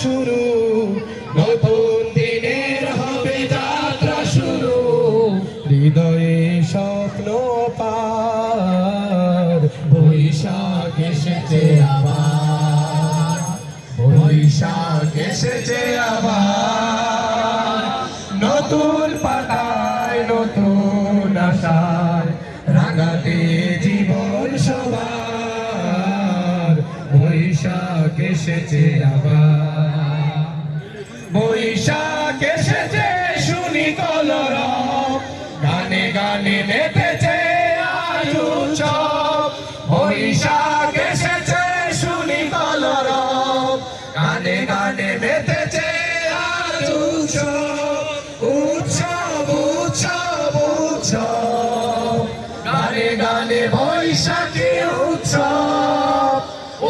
শুরু, নতুন দিনের হবে যাত্রা শুরু। হৃদয়ে স্বপ্ন পার, বৈশাখ এসেছে আবার, বৈশাখ এসেছে আবার। নতুন পাতায় নতুন আশায় রাঙাতে জীবন সবার, বৈশাখ এসেছে আবার। বৈশাখ এসেছে শুনি কলরব, গানে গানে মেতেছে আজ উৎসব। বৈশাখ এসেছে শুনি কলরব, গানে গানে মেতেছে আজ উৎসব। উৎসব উৎসব উৎসব, গানে গানে বৈশাখী উৎসব।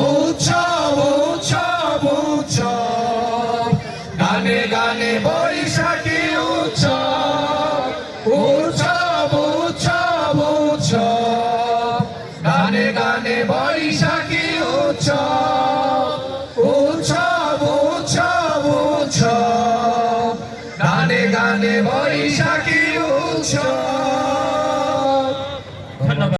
উৎসব উৎসব উৎসব, গানে গানে বৈশাখী উৎসব। উৎসব উৎসব উৎসব, গানে গানে